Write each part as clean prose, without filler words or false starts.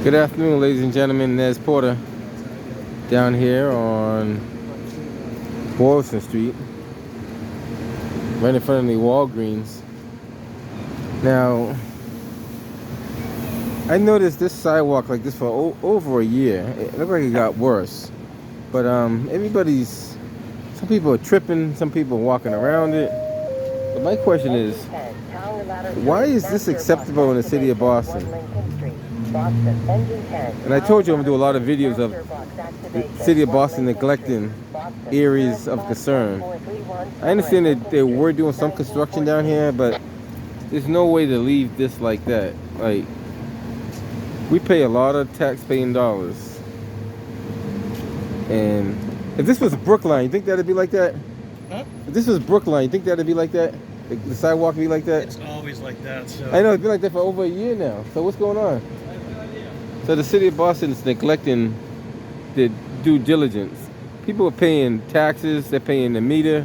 Good afternoon, ladies and gentlemen. Nez Porter down here on Boylston Street, right in front of the Walgreens. Now, I noticed this sidewalk like this for over a year. It looked like it got worse, but some people are tripping, some people are walking around it. But my question is, why is this acceptable in the city of Boston? And I told you I'm going to do a lot of videos of the city of Boston neglecting areas of concern. I understand that they were doing some construction down here, but there's no way to leave this like that. Like, we pay a lot of tax-paying dollars. And if this was Brookline, you think that'd be like that? Huh? If this was Brookline, you think that'd be like that? The sidewalk would be like that? It's always like that. So. I know, it's been like that for over a year now. So what's going on? So the city of Boston is neglecting the due diligence. People are paying taxes, they're paying the meter.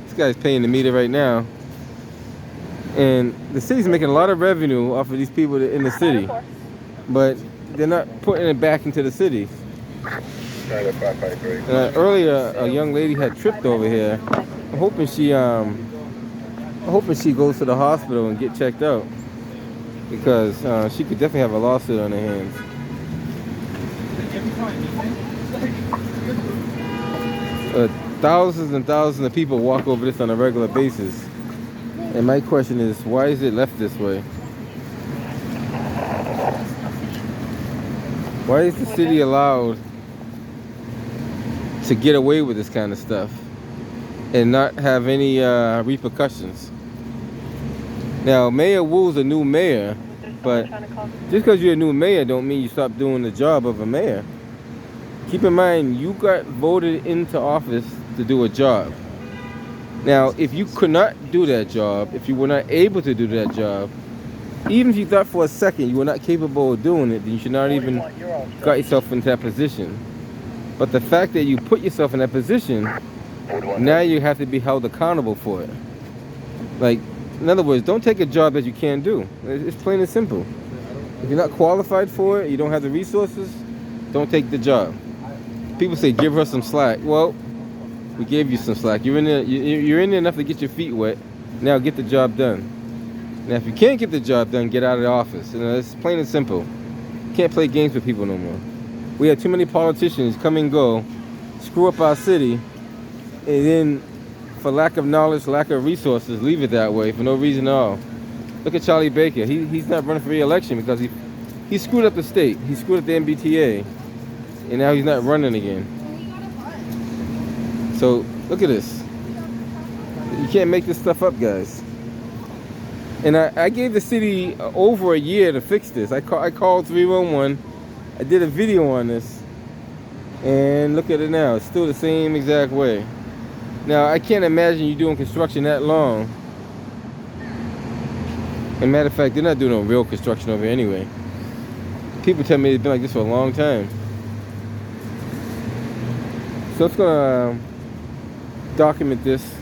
This guy's paying the meter right now. And the city's making a lot of revenue off of these people in the city. But they're not putting it back into the city. Earlier, a young lady had tripped over here. I'm hoping she goes to the hospital and get checked out, because she could definitely have a lawsuit on her hands. Thousands and thousands of people walk over this on a regular basis. And my question is, why is it left this way? Why is the city allowed to get away with this kind of stuff and not have any repercussions? Now, Mayor Wu's a new mayor, but just because you're a new mayor don't mean you stop doing the job of a mayor. Keep in mind, you got voted into office to do a job. Now, if you could not do that job, if you were not able to do that job, even if you thought for a second you were not capable of doing it, then you should not even got yourself into that position. But the fact that you put yourself in that position, now you have to be held accountable for it. Like, in other words, don't take a job that you can't do. It's plain and simple. If you're not qualified for it, you don't have the resources, don't take the job. People say, give her some slack. Well, we gave you some slack. You're in there enough to get your feet wet. Now get the job done. Now, if you can't get the job done, get out of the office. It's plain and simple. You can't play games with people no more. We have too many politicians come and go, screw up our city, and then for lack of knowledge, lack of resources, leave it that way for no reason at all. Look at Charlie Baker. He's not running for re-election because he screwed up the state. He screwed up the MBTA, and now he's not running again. So look at this. You can't make this stuff up, guys. And I gave the city over a year to fix this. I called 311. I did a video on this, and look at it now. It's still the same exact way. Now, I can't imagine you doing construction that long. And matter of fact, they're not doing no real construction over here anyway. People tell me it's been like this for a long time. So it's gonna document this.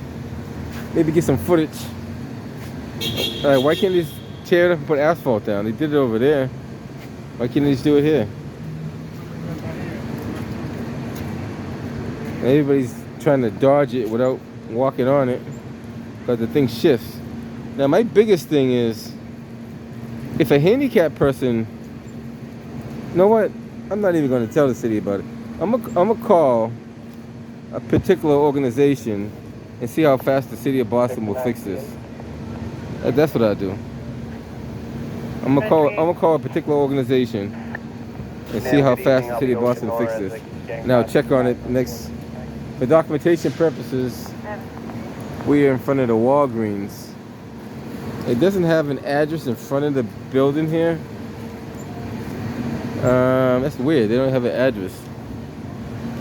Maybe get some footage. Why can't they just tear it up and put asphalt down? They did it over there. Why can't they just do it here? Everybody's trying to dodge it without walking on it because the thing shifts. Now, my biggest thing is, if a handicapped person, you know what? I'm not even going to tell the city about it. I'm gonna call a particular organization and see how fast the city of Boston will fix this. That's what I do. I'm gonna call a particular organization and see how fast the city of Boston will fix this. Now check on it next. For documentation purposes, we are in front of the Walgreens. It doesn't have an address in front of the building here. That's weird. They don't have an address.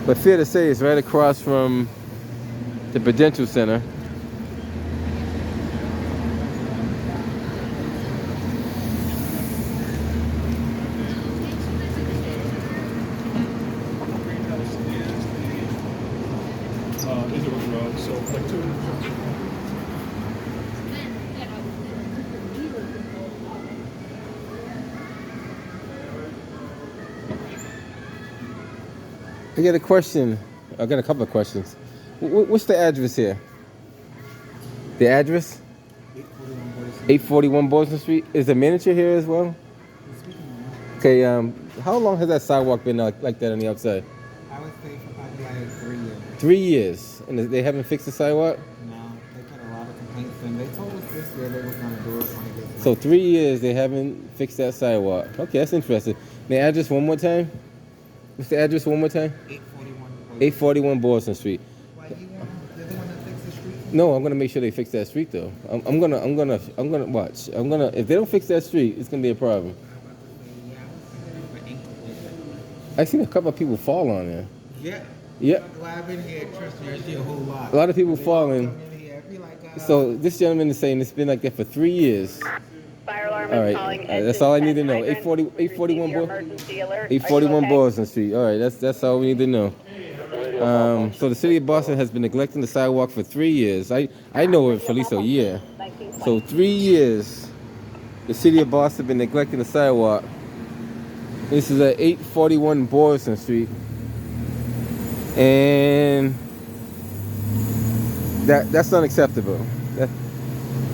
But fair to say, it's right across from the Prudential Center. I got a question. I got a couple of questions. What's the address here? The address? 841 Boston Street. Is the manager here as well? Okay. How long has that sidewalk been like that on the outside? I would say for probably like 3 years. 3 years, and they haven't fixed the sidewalk. No, they got a lot of complaints, and they told us this year they were going to do it when it gets. So 3 years they haven't fixed that sidewalk. Okay, that's interesting. The address one more time. What's the address one more time? 841 Boston Street. Why you want? You're the one that fixed the street? No, I'm gonna make sure they fix that street though. I'm gonna watch. If they don't fix that street, it's gonna be a problem. I've seen a couple of people fall on there. Yeah. Yeah. Well, I've been here, trust me, I see a whole lot. A lot of people falling. Like, So this gentleman is saying it's been like that for 3 years. Fire alarm All right, that's all I need to know. 841 Boston Street. All right, that's all we need to know. So the city of Boston has been neglecting the sidewalk for 3 years. I know it for at least a year. So 3 years, the city of Boston has been neglecting the sidewalk. This is at 841 Boston Street, and that's unacceptable.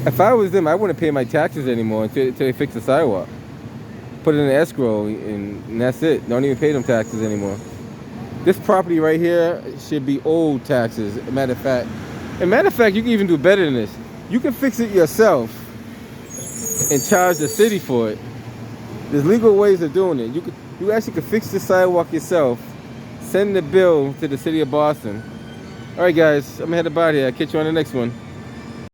If I was them, I wouldn't pay my taxes anymore until they fix the sidewalk. Put it in escrow, and that's it. Don't even pay them taxes anymore. This property right here should be owed taxes. Matter of fact, you can even do better than this. You can fix it yourself and charge the city for it. There's legal ways of doing it. You actually could fix the sidewalk yourself. Send the bill to the city of Boston. All right, guys, I'm headed out here. I'll catch you on the next one.